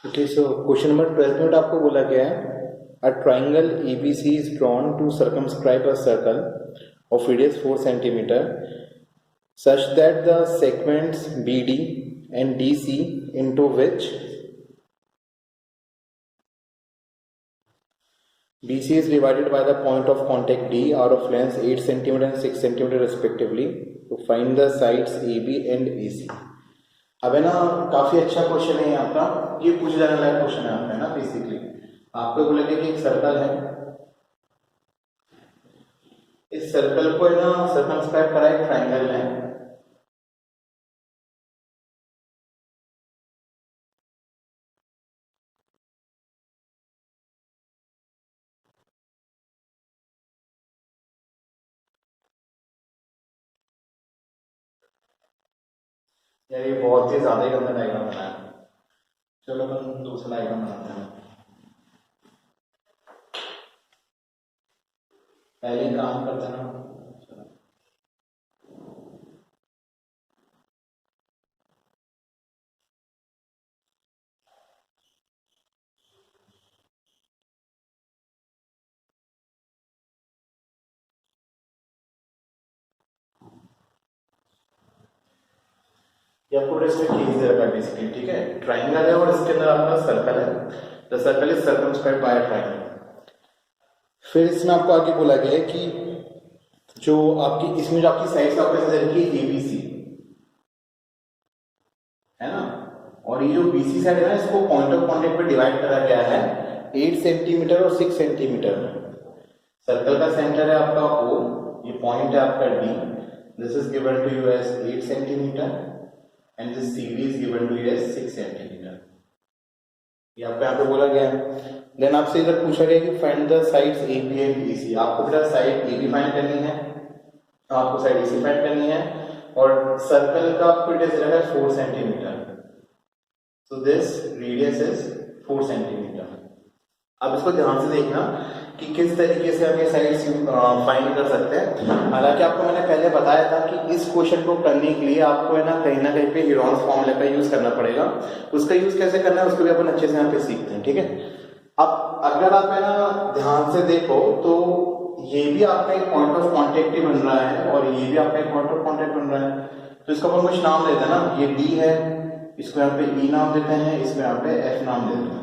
Okay, so question number 12 में आपको बोला गया है a triangle ABC is drawn to circumscribe a circle of radius 4 centimetre such that the segments BD and DC into which BC is divided by the point of contact D are of length 8 cm and 6 cm respectively. To find the sides AB and AC. अब है ना, काफी अच्छा question है आपका, ये पूछा जाने वाला क्वेश्चन है आपका, है ना। बेसिकली आपको बोलेंगे कि एक सर्कल है, इस सर्कल को है ना सर्कमस्क्राइब करा एक ट्राइंगल है। यार ये बहुत ही ज्यादा ही गंदा डायग्राम बनाया। चलो अपन दूसरा डायग्राम बनाते हैं। पहले काम करते हैं ना। ये आपको इसमें केस दे रखा है बेसिकली, ठीक है। ट्राइंगल है और इसके अंदर आपका सर्कल है। The circle is circumscribed by a triangle. फिर इसमें आपको आगे बोला गया है कि जो आपकी इसमें जो आपकी साइड्स आपके साथ रखी है ABC, है ना, और ये जो BC साइड है ना, इसको पॉइंट ऑफ कांटेक्ट पे डिवाइड करा गया है 8 सेंटीमीटर और 6 सेंटीमीटर में। सर्कल का सेंटर है आपका O, ये पॉइंट है आपका D, this is given to you as 8 centimetre and this CD is given to you as 6 centimetre. ये आपको यहाँ पे बोला गया है। देन आपसे इधर पूछा गया कि find the sides AB and BC। आपको बेटा साइड AB फाइंड करनी है, आपको साइड AC फाइंड करनी है, और सर्कल का आपको रेडियस रखा है 4 centimetre. So this radius is 4 centimetre. अब इसको ध्यान से देखना कि किस तरीके से हम ये साइड्स फाइंड कर सकते हैं। हालांकि आपको मैंने पहले बताया था कि इस क्वेश्चन को करने के लिए आपको है ना कहीं पे हीरोन्स फॉर्मूला का यूज करना पड़ेगा। उसका यूज कैसे करना है उसको भी अपन अच्छे से यहाँ पे सीखते हैं, ठीक है। अब अगर आप है ना ध्यान से देखो तो ये भी आपका एक पॉइंट ऑफ कॉन्टेक्ट ही बन रहा है और ये भी आपका एक पॉइंट ऑफ कॉन्टेक्ट बन रहा है। तो इसका अपन कुछ नाम देते हैं ना, ये D है, इसको यहाँ पे E नाम देते हैं, इसको यहाँ पे F नाम देते हैं।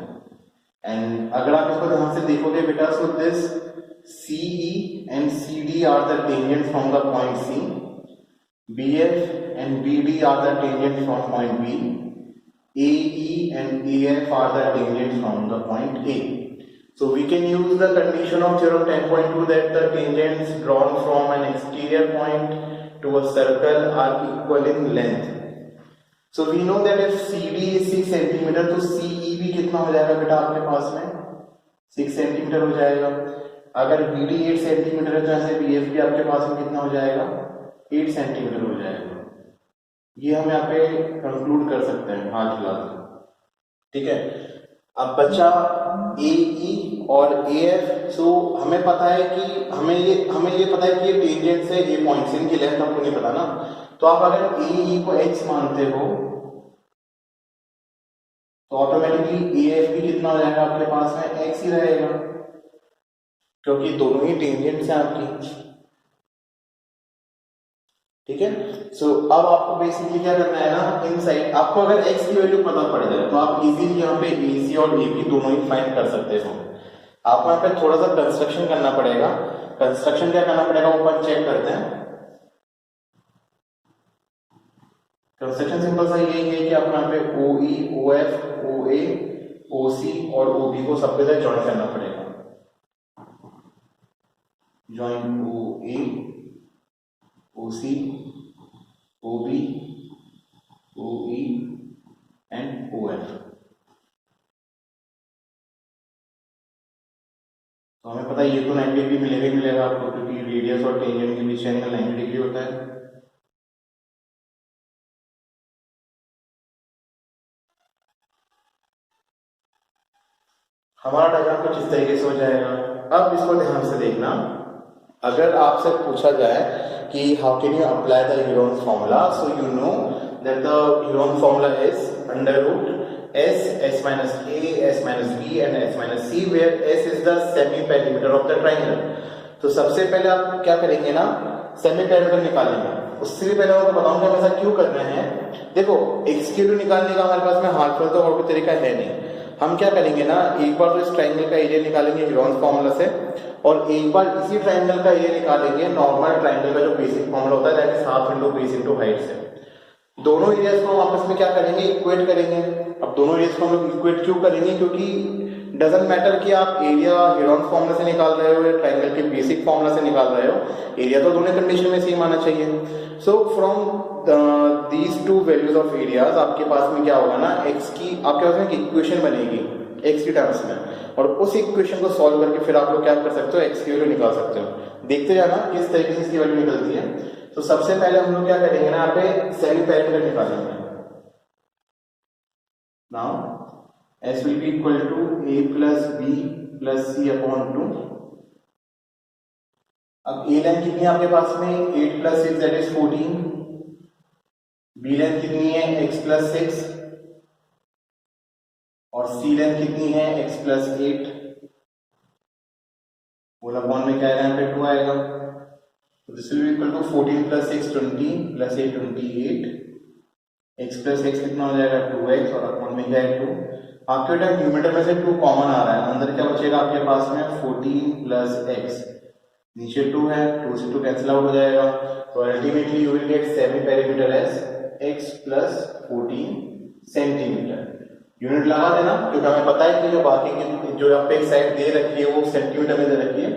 एंड अगर आप इसको ध्यान से देखोगे बेटा, so this CE and CD are the tangent from the point C, BF and BD are the tangent from point B, AE and AF are the tangents from the point A. So we can use the condition of theorem 10.2 that the tangents drawn from an exterior point to a circle are equal in length. So we know that if CD is 6 centimetre तो CE भी कितना हो जाएगा बेटा आपके पास में 6 centimetre हो जाएगा। अगर BD 8 सेंटीमीटर है तो ऐसे BF भी आपके पास में कितना हो जाएगा 8 सेंटीमीटर हो जाएगा। ये हम यहाँ पे कंक्लूड कर सकते हैं हाल फिलहाल, ठीक है। अब बच्चा AE और AF। सो हमें पता है कि हमें ये पता है कि ये टेंजेंट से ये पॉइंट्स, इनकी लेंथ हमको नहीं पता ना। तो आप अगर AE को x मानते हो तो ऑटोमेटिकली AF भी कितना हो जाएगा आपके पास में x ही रहेगा, क्योंकि दोनों ही टेंजेंट्स हैं आपकी, ठीक है। सो अब आपको बेसिकली क्या करना है ना, इन साइड आपको अगर x की वैल्यू पता पड़ जाए तो आप इजीली यहाँ पे AC और AB दोनों ही फाइंड कर सकते हो। आपको यहाँ पे थोड़ा सा कंस्ट्रक्शन करना पड़ेगा। कंस्ट्रक्शन क्या करना पड़ेगा वो अपन चेक करते हैं। कंस्ट्रक्शन सिंपल सा यही है कि आपको यहाँ पे OE, OF, OA, OC और OB को सबके साथ ज्वाइन करना पड़ेगा। Join OA, OC, OB, OE and OF। तो हमें पता है ये तो 90 डिग्री मिलेगा ही मिलेगा आपको, क्योंकि रेडियस और टेंजेंट के बीच एंगल 90 डिग्री होता है। हमारा डायग्राम कुछ इस तरीके से हो जाएगा। अब इसको ध्यान से देखना, अगर आपसे पूछा जाए कि how can you apply the Heron's formula, so you know that the Heron formula is under root S minus A, S minus B and S minus C, where S is the semi perimeter of the triangle. तो सबसे पहले आप क्या करेंगे ना, semi perimeter निकालेंगे। उससे भी पहले आपको बताऊंगा हम ऐसा क्यों कर रहे हैं। देखो एक्स की वैल्यू निकालने का हमारे पास में हाथ पर तो और कोई तरीका है नहीं। हम क्या करेंगे ना, एक बार तो इस ट्राइंगल का एरिया निकालेंगे ह्यूरॉन्स फॉर्मूला से, और एक बार इसी ट्राइंगल का एरिया निकालेंगे नॉर्मल ट्राइंगल का जो बेसिक फॉर्मूला होता है, that is half into base into height से। दोनों एरियाज को हम आपस में क्या करेंगे, इक्वेट करेंगे। अब दोनों एरियाज को हम लोग इक्वेट क्यों करेंगे, क्योंकि डजंट मैटर कि आप एरिया ह्यूरॉन्स फॉर्मूला से निकाल रहे हो या ट्राइंगल के बेसिक फॉर्मूला से निकाल रहे हो, एरिया तो दोनों कंडीशन में सेम आना चाहिए। So from these two values of areas आपके पास में क्या होगा ना, एक्स की आपके पास में इक्वेशन बनेगी एक्स की टर्म्स में, और उस इक्वेशन को सॉल्व करके फिर आप लोग क्या कर सकते हो, एक्स की वैल्यू निकाल सकते हो। देखते जाना किस तरीके से इसकी वैल्यू निकलती है। तो सबसे पहले हम लोग क्या करेंगे ना, यहाँ पे सेमी पेरिमीटर निकालेंगे। Now S will be equal to A plus B plus C upon 2। अब A लेंथ कितनी है आपके पास में, 8 plus 6 that is 14। B length कितनी है, x plus 6, और C लेंथ कितनी है, x plus 8। बोला बॉन्ड में क्या आएगा, यहाँ पे 2 आएगा। तो this will be equal to 14 plus 6 20 plus 8 28। x plus x कितना हो जाएगा, 2x, और अपॉन में क्या है 2। आपके टाइम न्यूमरेटर में से 2 कॉमन आ रहा है, अंदर क्या बचेगा आपके पास में 14 प्लस x, नीचे 2 है, 2 से 2 कैंसिल आउट हो जाएगा। तो ultimately you will get semi perimeter as x plus 14 centimetre. Unit लगा देना, क्योंकि हमें पता है कि जो बाकी की जो यहाँ पे एक साइड दे रखी है वो सेंटीमीटर में दे रखी है,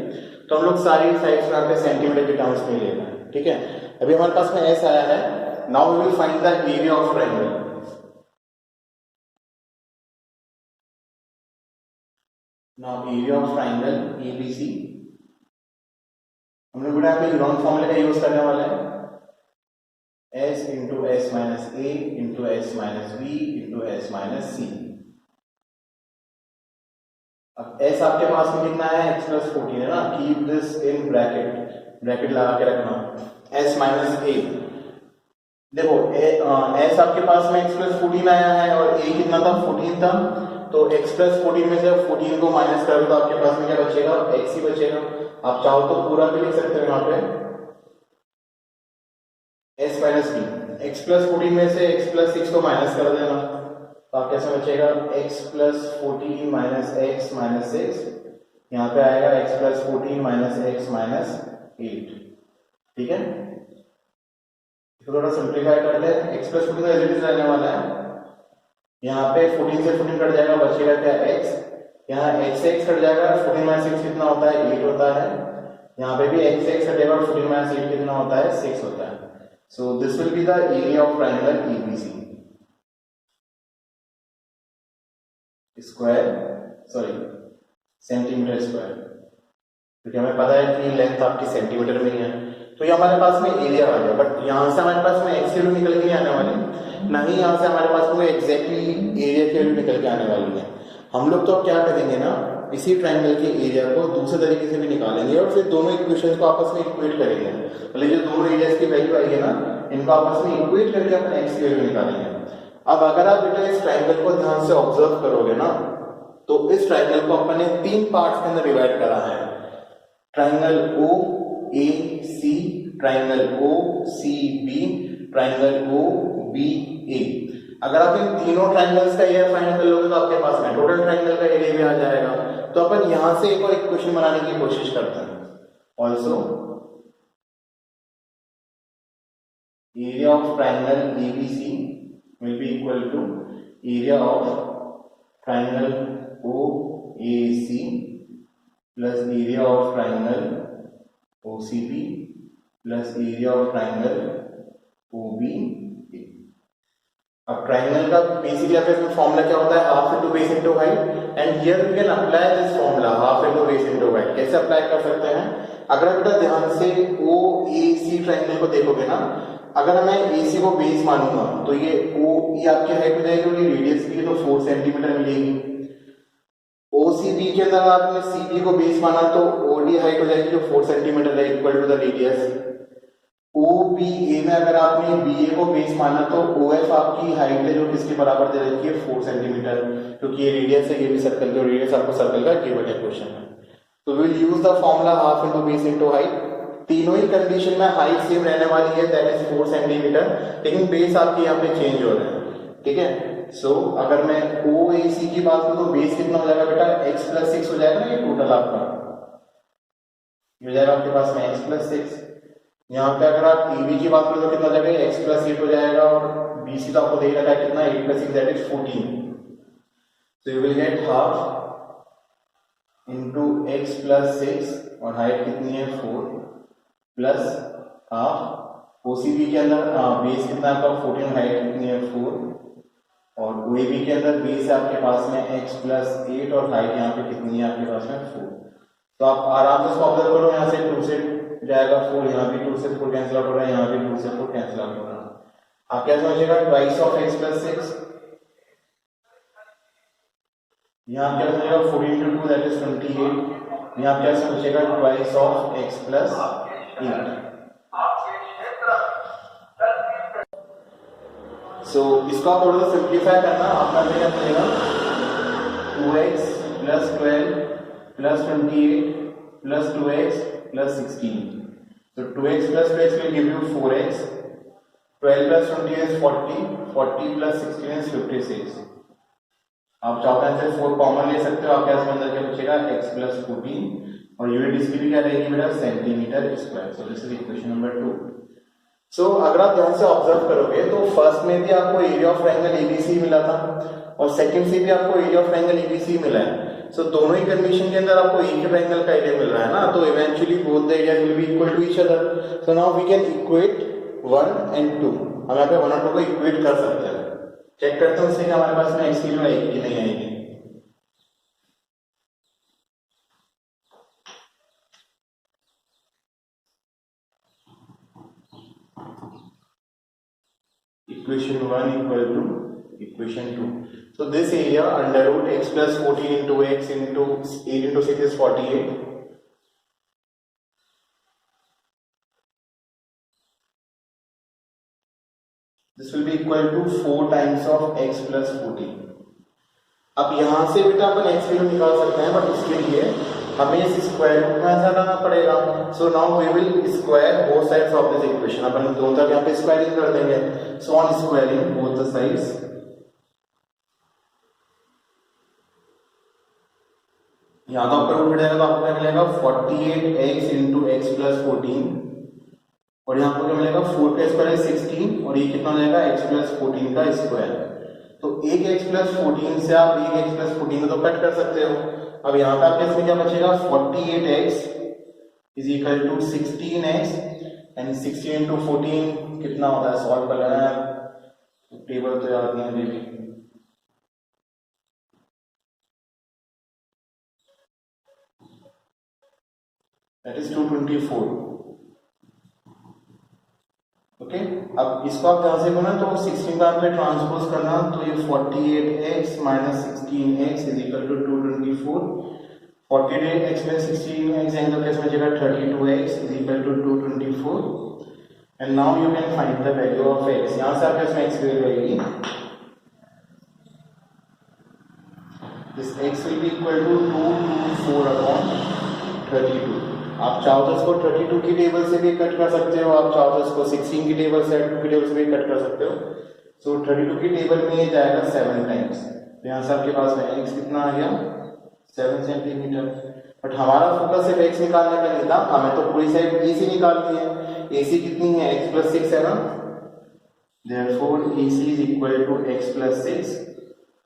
तो हम लोग सारी साइड्स में यहाँ पे सेंटीमीटर के टर्म्स में लेना है। ठीक है, अभी हमारे पास में s आया है। Now we will find the area of triangle. Now area of triangle ABC, हम लोग बेटा यहाँ पे राउंड फॉर्मूले का यूज करने वाले हैं, S into S minus A into S minus B into S minus C। अब S आपके पास में कितना है, x प्लस 14 है ना, keep this in bracket, bracket लगा के रखना, S माइनस A। देखो S आपके पास में x प्लस 14 आया है और A कितना था, 14 था, तो x प्लस 14 में से 14 को माइनस कर दो तो आपके पास में क्या बचेगा, x ही बचेगा। आप चाहो तो पूरा भी लिख सकते हो यहाँ पे s minus b, x plus 14 में से x प्लस 6 को माइनस कर देना, तो आप कैसे बचेगा, x plus 14 minus x minus 6, यहाँ पे आएगा x plus 14 minus x minus 8। ठीक है, इसको थोड़ा सिंप्लीफाई कर ले, x plus 14 as it is रहने वाला है, यहाँ पे 14 से 14 कट जाएगा, बचेगा क्या x, यहाँ x से x कट जाएगा, 14 माइनस 6 कितना होता है, 8 होता है, यहाँ पे भी x से x कटेगा, 14 माइनस 8 कितना होता है, 6 होता है। So this will be the area of triangle ABC square, sorry centimetre square, क्योंकि हमें पता है कि लेंथ आपकी सेंटीमीटर में ही है। तो ये हमारे पास में एरिया आ गया, बट यहाँ से हमारे पास में x की वैल्यू निकल के नहीं आने वाली, ना ही यहाँ से हमारे पास में एग्जैक्टली एरिया की वैल्यू निकल के आने वाली है। हम लोग तो क्या करेंगे ना, इसी ट्रायंगल के एरिया को दूसरे तरीके से भी निकालेंगे और फिर दोनों इक्वेशंस को आपस में इक्वेट करेंगे। मतलब जो दोनों एरियाज की वैल्यू आई है ना, इनको आपस में इक्वेट करके अपना x की वैल्यू निकालेंगे। अब अगर आप बेटा इस ट्रायंगल को ध्यान से ऑब्जर्व करोगे ना, तो इस ट्रायंगल को अपन ने 3 पार्ट्स के अंदर डिवाइड करा है, triangle OAC, triangle OCB, triangle OBA। अगर आप इन तीनों ट्रायंगल्स का एरिया फाइंड कर लोगे तो आपके पास में टोटल ट्रायंगल का एरिया भी आ जाएगा। तो अपन यहां से एक और इक्वेशन बनाने की कोशिश करते हैं, also area of triangle ABC will be equal to area of triangle OAC plus area of triangle OCB plus area of triangle OBA। अब ट्रायंगल का बेसिकली आपके फॉर्मूला क्या होता है, half into base into height, and here we can apply this formula half into base into height. कैसे apply कर सकते हैं, अगर आप बेटा ध्यान से OAC ट्रायंगल को देखोगे ना, अगर मैं AC को बेस मानूंगा तो ये OE आपकी हाइट हो जाएगी और ये रेडियस की तो 4 सेंटीमीटर मिलेगी। OCB के अंदर आपने CB को बेस माना तो OD हाइट हो जाएगी जो 4 सेंटीमीटर है, equal to the radius. O B A में अगर आपने बी ए को बेस माना तो ओ एफ आपकी हाइट है जो किसके बराबर दे रखी है 4 सेंटीमीटर, क्योंकि ये रेडियस है, ये भी सर्कल का रेडियस आपको सर्कल का गिवन है क्वेश्चन में। तो will use the formula half into base into height. तीनों ही कंडीशन में हाइट सेम रहने वाली है, दैट इज 4 सेंटीमीटर, लेकिन बेस आपके यहाँ पे चेंज हो रहा है, ठीक है। सो अगर मैं ओ ए सी की बात करूं तो बेस कितना हो जाएगा बेटा, x प्लस 6 हो जाएगा ना, ये टोटल आपका ये हो जाएगा आपके पास में x प्लस 6। यहाँ पे अगर आप AB की बात करें तो कितना हो जाएगा, x प्लस 8 हो जाएगा, और BC तो आपको दे रखा है कितना, 8 plus 6 that is 14। So you will gate half into x plus 6 और हाइट कितनी है 4 प्लस हाफ। OCB के अंदर बेस कितना है आपका 14, हाइट कितनी है 4, और OAB के अंदर बेस है आपके पास में x प्लस 8 और हाइट यहाँ पे कितनी है आपके पास में 4। तो आप आराम से इसको ऑब्जर्व करो, यहाँ से 2 से जाएगा 4, यहाँ भी 2 से 4 कैंसिल आउट हो रहा है, यहाँ भी 2 से 4 कैंसिल आउट हो रहा है। आप क्या समझिएगा, ट्वाइस ऑफ x प्लस 6, यहाँ क्या समझिएगा 14 into 2 दैट इज 28, यहाँ क्या समझिएगा ट्वाइस ऑफ x प्लस 8। सो इसको आप थोड़ा सा सिंप्लीफाई करना, आपका क्या मिलेगा 2x plus 12 plus 28 plus 2x plus 16। तो 2x plus 2x will give you 4x, 12 plus 20 is 40, 40 plus 16 is 56। आप चाहते हैं 4 कॉमन ले सकते हो, आपके अंदर क्या बचेगा x प्लस 14, और यूनिट इसकी भी क्या रहेगी मेरा centimetre square. So this is equation number 2। सो अगर आप ध्यान से ऑब्जर्व करोगे तो फर्स्ट में भी आपको एरिया ऑफ ट्रायंगल एबीसी मिला था, और सेकंड से भी आपको एरिया ऑफ ट्रायंगल एबीसी मिला है। सो दोनों ही कंडीशन के अंदर आपको एक ही ट्रायंगल का एरिया मिल रहा है ना, तो eventually both the areas will be equal to each other. So now we can equate 1 and 2। हम यहाँ पे 1 और 2 को इक्वेट कर सकते हैं। चेक करते हैं उससे कि हमारे पास में x की वैल्यू आएगी कि नहीं आएगी। Equation 1 equal to equation 2. So this area under root x plus 14 into x into 8 into 6 is 48. This will be equal to 4 times of x plus 14. अब यहाँ से बेटा अपन x वैल्यू निकाल सकते हैं, बट उसके लिए हमें इस स्क्वायर रूट में ऐसा लाना पड़ेगा। So now we will square both sides of this equation. अपन दोनों तरफ यहाँ पे स्क्वायरिंग कर देंगे। So on squaring both the sides, यहाँ तो आपका रूट मिल जाएगा, तो आपको क्या मिलेगा 48x इंटू एक्स प्लस 14, और यहाँ पर क्या मिलेगा 4 का स्क्वायर है 16, और ये कितना हो जाएगा x प्लस 14 का स्क्वायर। तो एक x प्लस 14 से आप एक x प्लस 14 को तो कट कर सकते हो। अब यहाँ पे आपके इसमें क्या बचेगा 48x is equal to 16x, and 16 into 14 कितना होता है, सॉल्व कर लेना है, टेबल तो याद नहीं है अभी भी। That is 224। ओके, अब इसको आप ध्यान से करना, तो 16 का आपने ट्रांसपोज करना, तो ये 48x minus 16x is equal to 224। 48x में 16x एंगल कैसे बचेगा 32x is equal to 224, and now you can find the value of x। यहाँ से आपके इसमें x की वैल्यू आएगी, this x will be equal to 224 upon 32। आप चाहो तो इसको 32 की टेबल से भी कट कर सकते हो, आप चाहो तो इसको 16 की टेबल से भी कट कर सकते हो। सो 32 की टेबल में ये जाएगा 7 टाइम्स, तो यहाँ से आपके पास में x कितना आ गया 7 सेंटीमीटर। बट हमारा फोकस सिर्फ x निकालने का नहीं था, हमें तो पूरी साइड AC निकालनी है। AC कितनी है, x प्लस 6 है ना, therefore AC is equal to x plus 6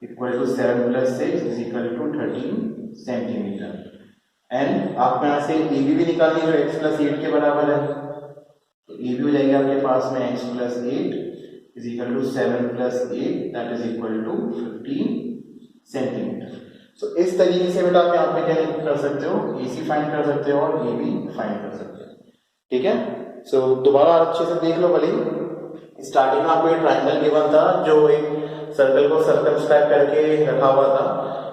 equal to 7 plus 6 is equal to 13 centimetre. And आपको यहाँ से AB भी निकालनी है जो x प्लस 8 के बराबर है, तो AB हो जाएगी आपके पास में x plus 8 is equal to 7 plus 8 that is equal to 15 centimetre. So इस तरीके से बेटा आप यहाँ पे क्या कर सकते हो, AC फाइंड कर सकते हो और AB फाइंड कर सकते हो। ठीक है, सो दोबारा अच्छे से देख लो। भले स्टार्टिंग में आपको ये ट्राइंगल गिवन था जो एक सर्कल को सर्कमस्क्राइब करके रखा हुआ था,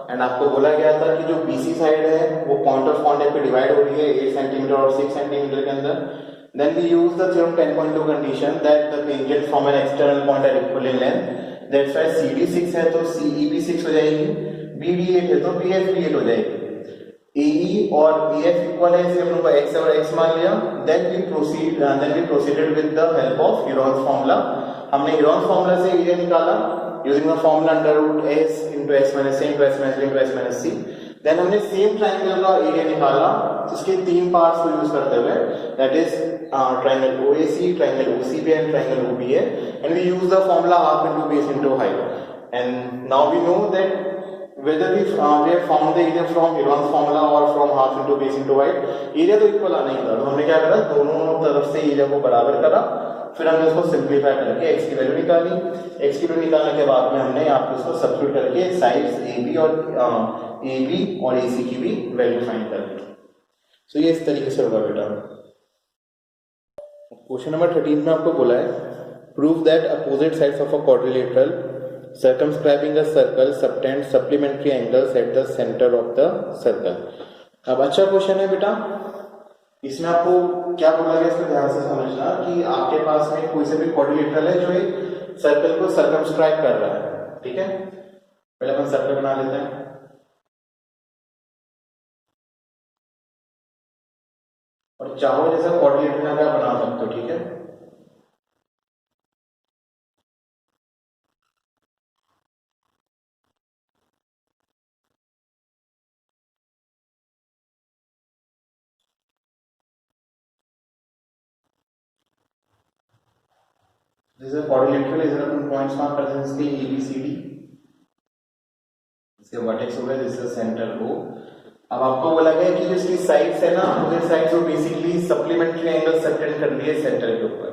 एंड आपको बोला गया था कि जो BC साइड है वो पॉइंट ऑफ कॉन्टेक्ट पे डिवाइड हो रही है 8 सेंटीमीटर और 6 सेंटीमीटर के अंदर। Then we use the theorem 10.2 condition that the tangent from an external point are equal in length. That's why CD 6 है तो CEB 6 हो जाएगी, BD 8 है तो BF भी 8 हो जाएगी. AE और BF इक्वल है, इसलिए हम लोग को x और x मान लिया. Then we proceeded with the help of Heron's formula. हमने Heron's formula से एरिया निकाला using the formula under root s into s minus a into s minus b into s minus c. Then हमने same triangle का area निकाला जिसके तीन parts को use करते हुए, that is triangle OAC, triangle OCB and triangle OBA, and we use the formula half into base into height. And now we know that whether we have found the area from Heron's formula or from half into base into height, area तो equal आना ही था. तो हमने क्या करा, दोनों तरफ से एरिया को बराबर करा, फिर हमने उसको सिंप्लीफाई करके x की वैल्यू निकाली. x की वैल्यू निकालने के बाद में हमने यहाँ पे उसको सब्स्टिट्यूट करके साइड्स AB और AC की भी वैल्यू फाइंड कर ली. सो ये इस तरीके से होगा बेटा. क्वेश्चन नंबर 13 में आपको बोला है prove that opposite sides of a quadrilateral circumscribing a circle subtend supplementary angles at the center of the circle. अब अच्छा क्वेश्चन है बेटा. इसमें आपको क्या बोला गया, इसमें ध्यान से समझना कि आपके पास में कोई से भी क्वाड्रिलेटरल है जो एक सर्कल को सर्कमस्क्राइब कर रहा है. ठीक है, पहले अपन सर्कल बना लेते हैं. और चाहो जैसा क्वाड्रिलेटरल का बना सकते हो. ठीक है, This is a quadrilateral, इधर अपन पॉइंट्स मार्क करते हैं इसके ABCD. इसके वर्टेक्स हो गए, दिस इज सेंटर O. अब आपको बोला गया कि जो इसकी साइड्स है ना, अपोजिट साइड्स वो बेसिकली सप्लीमेंट्री एंगल सबटेंड कर रही है सेंटर के ऊपर.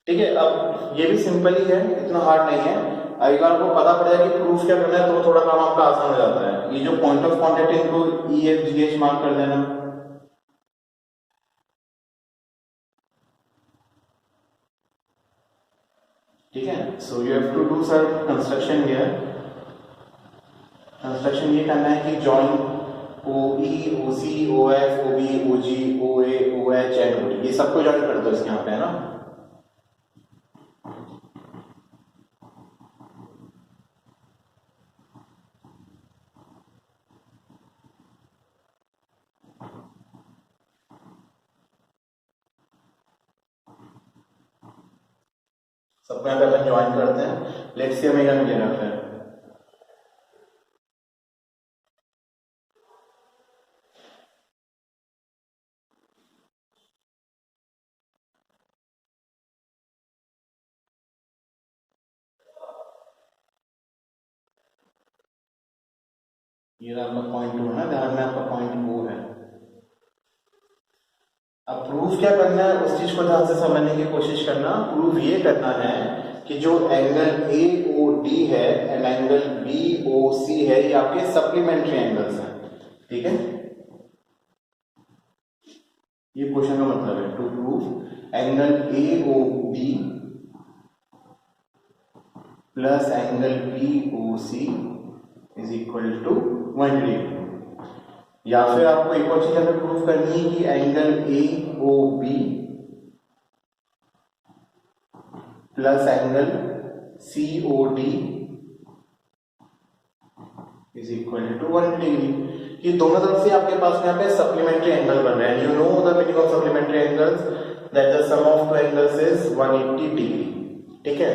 ठीक है, अब ये भी सिंपल ही है, इतना हार्ड नहीं है. अगर आपको पता पड़ जाए कि प्रूफ क्या करना है तो थोड़ा काम आपका आसान हो जाता है. ये जो पॉइंट ऑफ कॉन्टेक्ट है इनको EFGH मार्क कर देना. ठीक है, so you have to do sir construction here. Construction ये करना है कि join OE, OC, OF, OB, OG, OA, OH and OD, ये सबको जॉइन कर दो इसके यहाँ पे, है ना. सबको यहाँ पे अपन ज्वाइन करते हैं. लेट्स सी हमें क्या मिलेगा फिर. ये आपका पॉइंट 2 है ना, ध्यान में आपका पॉइंट 2 है. अब प्रूफ क्या करना है उस चीज को ध्यान से समझने की कोशिश करना. प्रूफ ये करना है कि जो एंगल AOD है एंड एंगल BOC है ये आपके सप्लीमेंट्री एंगल्स हैं. ठीक है, ये क्वेश्चन का मतलब है to prove angle AOB plus angle BOC is equal to 180. या फिर आपको एक और चीज हमें प्रूफ करनी है कि angle AOB plus angle COD is equal to 180 degree. ये दोनों तरफ से आपके पास यहाँ पे सप्लीमेंट्री एंगल बन रहे हैं. You know the meaning of supplementary angles, that the sum of two angles is 180 degree. ठीक है,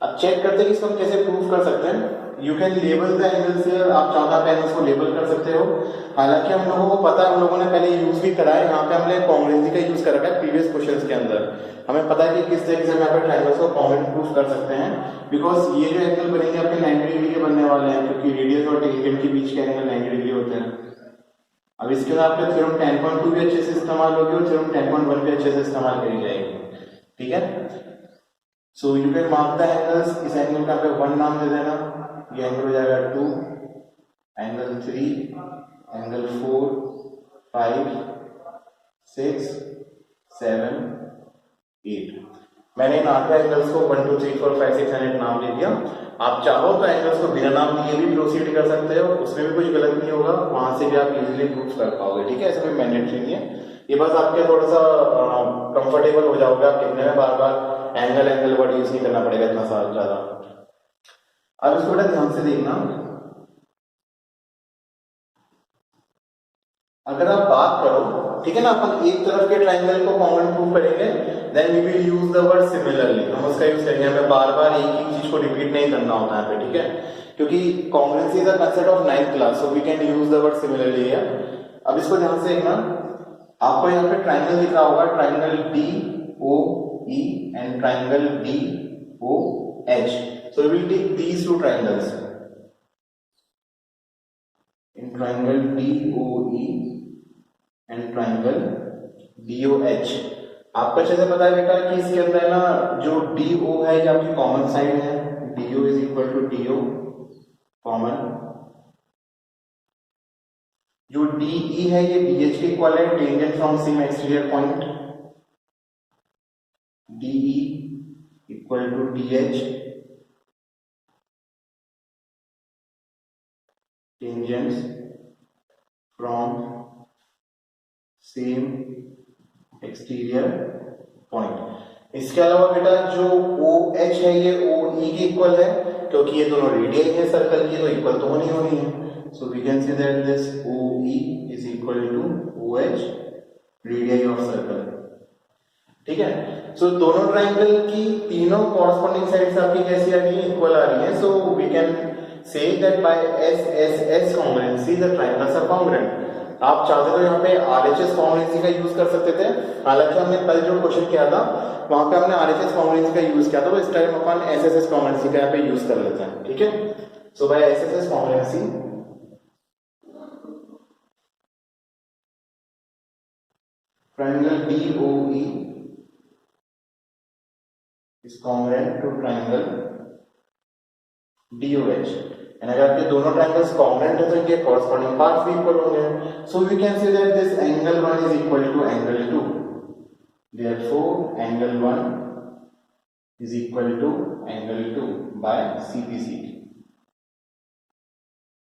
अब चेक करते हैं कि इसको हम कैसे प्रूफ कर सकते हैं. You can label the angles here. आप चाहो तो एंगल्स को लेबल कर सकते हो. हालांकि हम लोगों को पता है, हम लोगों ने पहले यूज भी करा है. यहाँ पे हमने कॉन्ग्रुएंसी का यूज कर रखा है प्रीवियस क्वेश्चंस के अंदर. हमें पता है कि किस तरीके से हम यहाँ पे ट्रायंगल्स को कॉन्ग्रुएंट प्रूफ कर सकते हैं. बिकॉज ये जो एंगल बनेंगे आपके 90 डिग्री के बनने वाले हैं, क्योंकि रेडियस और टेंजेंट के बीच के एंगल 90 डिग्री होते हैं. अब इसके बाद आपका थ्योरम 10.2 भी अच्छे से इस्तेमाल होगी और थ्योरम 10.1 भी अच्छे से इस्तेमाल करी जाएगी. ठीक है, so you can mark the angles. इस एंगल का पे 1 नाम दे देना. ये एंगल हो जाएगा 2, एंगल 3, एंगल 4, 5, 6, 7, 8. मैंने इन 8 एंगल्स को 1 2 3 4 5 6 7 8 नाम दे दिया. आप चाहो तो एंगल्स को बिना नाम दिए भी प्रोसीड कर सकते हो, उसमें भी कुछ गलत नहीं होगा. वहां से भी आप इजीली प्रूफ कर पाओगे. ठीक है, ऐसा कोई मैंडेटरी नहीं है. ये बस आपके थोड़ा सा कंफर्टेबल हो जाओगे आप लिखने में, बार बार एंगल वर्ड यूज नहीं करना पड़ेगा इतना सारा ज्यादा। अब इसको बेटा ध्यान से देखना, अगर आप बात करो, ठीक है ना, अपन एक तरफ के ट्राइंगल को कॉन्ग्रुएंट प्रूव करेंगे, then we will use the word similarly, हम उसका यूज करेंगे, हमें बार बार एक ही चीज को रिपीट नहीं करना होता है पे, ठीक है, क्योंकि congruency is a concept of 9th class, so we can use the word similarly here. अब इसको ध्यान से देखना, आपको यहाँ पे ट्राइंगल दिख रहा होगा, triangle D O E and triangle D O H, so we will take these two triangles, in triangle D O E and triangle DOH। आपको अच्छे से पता है बेटा कि इसके अंदर ना जो DO है ये आपकी कॉमन साइड है, DO is equal to DO common, जो DE है ये BH के इक्वल है, tangent from same exterior point, DE equal to DH tangents from same exterior point. इसके अलावा बेटा जो OH है ये OE के इक्वल है, क्योंकि ये दोनों रेडियस है सर्कल की, तो इक्वल तो होनी होनी है, so we can say that this OE is equal to OH radius of circle, ठीक है। सो दोनों ट्राइंगल की तीनों कॉरस्पॉन्डिंग साइड्स आपकी कैसी आ रही है, इक्वल आ रही है, so we can say that by SSS congruency the triangles are congruent. आप चाहते तो यहाँ पे RHS कॉन्ग्रुएंसी का यूज कर सकते थे, हालांकि हमने कल जो क्वेश्चन किया था वहां पे हमने RHS कॉन्ग्रुएंसी का यूज किया था, तो इस टाइम अपन SSS कॉन्ग्रुएंसी का यहाँ पे यूज कर लेते हैं, ठीक है। So by SSS congruency triangle DOE is congruent to triangle DOH, and अगर आपके दोनों ट्राइंगल्स कॉन्ग्रुएंट है तो इनके कॉरस्पॉन्डिंग पार्ट्स भी इक्वल होंगे, so we can say that this angle 1 is equal to angle 2, therefore angle 1 is equal to angle 2 by CP/CD।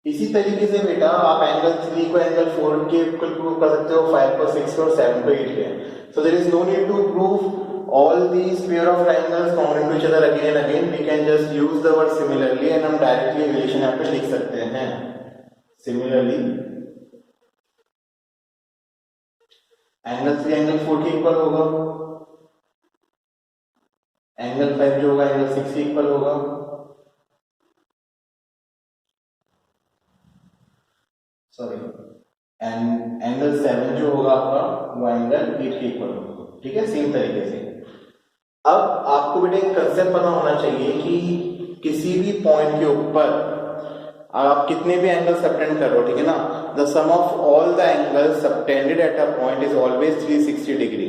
इसी तरीके से बेटा आप एंगल 3 को एंगल 4 के इक्वल प्रूव कर सकते हो, 5 को 6 और 7 को 8 के, so there is no need to prove all these pair of triangles congruent to each other again and again, we can just use the word similarly and हम directly relation यहाँ पे लिख सकते हैं। similarly एंगल 3 एंगल 4 के equal होगा, angle 5 जो होगा एंगल 6 के इक्वल होगा, सॉरी एंड एंगल 7 जो होगा आपका वो एंगल 8 के इक्वल होगा, ठीक है, सेम तरीके से। अब आपको बेटे एक कंसेप्ट पता होना चाहिए कि किसी भी पॉइंट के ऊपर आप कितने भी एंगल सबटेंड कर रहे हो, ठीक है ना, the sum of all the angles subtended at a point is always 360 degree.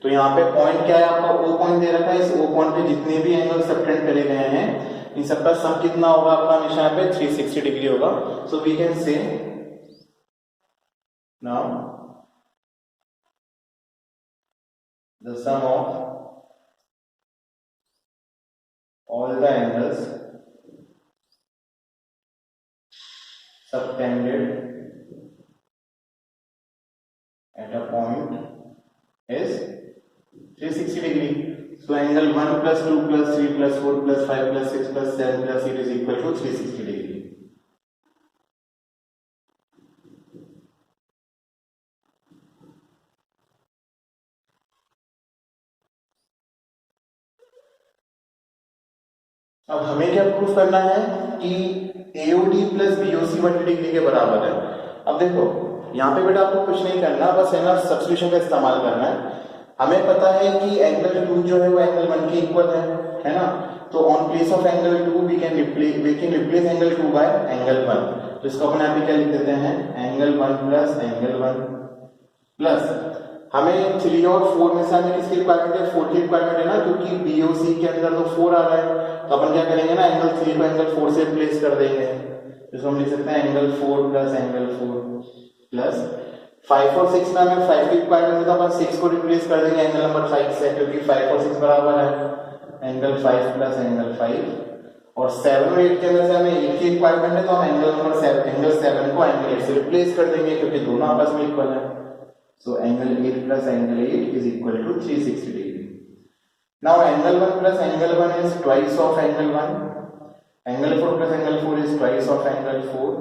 तो यहाँ पे पॉइंट क्या है, आपका O पॉइंट दे रखा है, इस O पॉइंट पे जितने भी एंगल सबटेंड करे गए हैं इन सबका सम कितना होगा आपका, हमेशा यहाँ पे 360 डिग्री होगा। So we can say now the sum of all the angles subtended at a point is 360 degree. So angle 1 plus 2 plus 3 plus 4 plus 5 plus 6 plus 7 plus 8 is equal to 360 degree. अब हमें क्या proof करना है कि AOD plus BOC 180 degree के बराबर है। अब देखो यहाँ पे बेटा आपको कुछ नहीं करना, बस है ना सब्स्टिट्यूशन का इस्तेमाल करना है। हमें पता है कि एंगल 2 जो है वो एंगल 1 के इक्वल है ना, तो on place of angle 2 we can replace angle 2 by angle 1। तो इसको अपन यहाँ पे क्या लिख देते हैं, एंगल 1 प्लस एंगल 1 प्लस हमें 3 और 4 में से हमें किसकी रिक्वायरमेंट है, 4 की रिक्वायरमेंट है ना, क्योंकि BOC के अंदर तो 4 आ रहा है, तो अपन क्या करेंगे ना, एंगल 3 को एंगल 4 से रिप्लेस कर देंगे। इसको हम लिख सकते हैं एंगल 4 प्लस एंगल 4 प्लस 5 और 6 में हमें 5 की रिक्वायरमेंट है, तो अपन 6 को रिप्लेस कर देंगे एंगल नंबर 5 से, क्योंकि 5 और 6 बराबर है एंगल 5 प्लस एंगल 5। और 7 और 8 के अंदर से हमें 8 की रिक्वायरमेंट है, तो हम एंगल 7 को एंगल 8 से रिप्लेस कर देंगे, क्योंकि दोनों आपस में इक्वल है। So angle 8 plus angle 8 is equal to 360 degree. Now angle 1 plus angle 1 is twice of angle 1. Angle 4 plus angle 4 is twice of angle 4.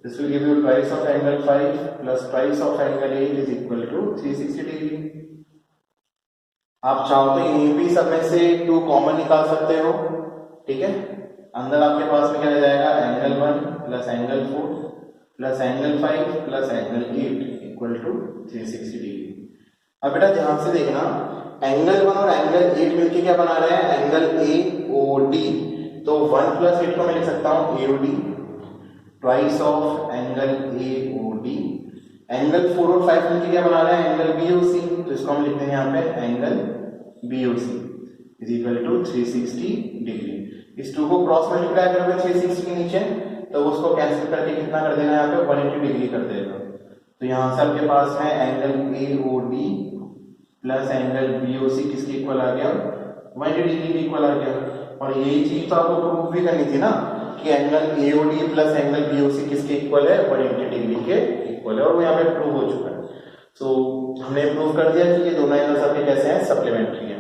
This will give you twice of angle 5 plus twice of angle 8 is equal to 360 degree. आप चाहो तो यहीं भी सब में से 2 common निकाल सकते हो, ठीक है। अंदर आपके पास में क्या आ जाएगा, angle 1 plus angle 4 plus angle 5 plus angle 8 equal to 360 degree. अब बेटा ध्यान से देखना, एंगल 1 और एंगल 8 मिलके क्या बना रहे हैं, एंगल AOD। तो 1 प्लस 8 को मैं लिख सकता हूँ AOD twice of angle AOD। Angle 4 और 5 मिलके क्या बना रहे हैं, एंगल BOC। तो इसको हम लिखते हैं यहाँ पे angle BOC is equal to 360 degree. इस 2 को क्रॉस मल्टीप्लाई करोगे 360 के नीचे, तो उसको कैंसिल करके कितना कर देना, यहाँ पे 180 डिग्री कर देगा। तो यहाँ से आपके पास में angle AOD plus angle BOC किसके इक्वल आ गया, 180 डिग्री के इक्वल आ गया। और यही चीज तो आपको प्रूव भी करनी थी ना कि angle AOD plus angle BOC किसके इक्वल है, 180 डिग्री के इक्वल है, और वो यहाँ पे प्रूव हो चुका है। सो हमने प्रूव कर दिया कि ये दोनों एंगल्स आपके कैसे हैं, सप्लीमेंट्री हैं।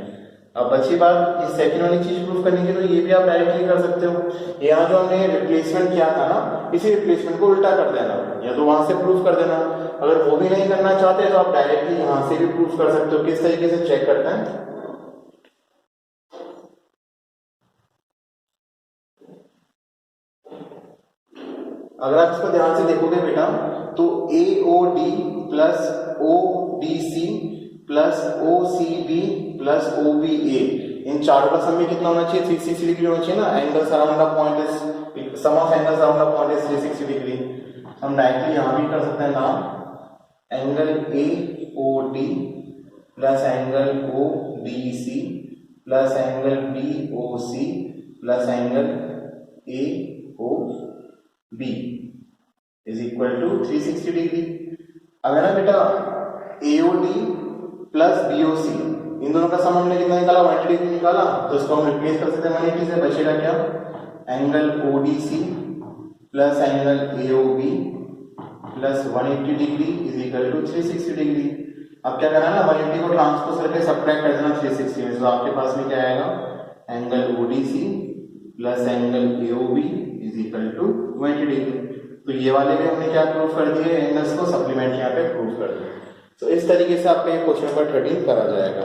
अब अच्छी बात, इस सेकंड वाली चीज प्रूव करने की तो ये भी आप डायरेक्टली कर सकते हो। यहाँ जो हमने रिप्लेसमेंट किया था ना, इसी रिप्लेसमेंट को उल्टा कर देना, या तो वहां से प्रूव कर देना। अगर वो भी नहीं करना चाहते तो आप डायरेक्टली यहाँ से भी प्रूव कर सकते हो। किस तरीके से चेक करते हैं, अगर आप इसको ध्यान से देखोगे बेटा, तो AOD plus ODC plus OCB plus OBA, इन चारों का सम में कितना होना चाहिए, 360 डिग्री होना चाहिए ना। Angles around the point is sum of angles around the point is 360 degree. हम डायरेक्टली यहां भी कर सकते हैं ना, angle AOD plus angle ODC plus angle BOC plus angle AOB is equal to 360 degree. अब है ना बेटा, AOD प्लस BOC, इन दोनों का सम हमने कितना निकाला, 180 डिग्री निकाला। तो इसको हम रिप्लेस कर सकते हैं 180 से, बचेगा क्या, angle ODC plus angle AOB plus 180 degree is equal to 360 degree. अब क्या करना है ना, 180 को ट्रांसपोज करके सब्ट्रैक्ट कर देना 360 में। तो आपके पास में क्या आएगा, angle ODC plus angle AOB is equal to 180 degree. तो ये वाले भी हमने क्या प्रूव कर दिए, एंगल्स को सप्लीमेंट यहाँ पे प्रूव कर दिया। तो इस तरीके से आपका ये क्वेश्चन नंबर 13 करा जाएगा।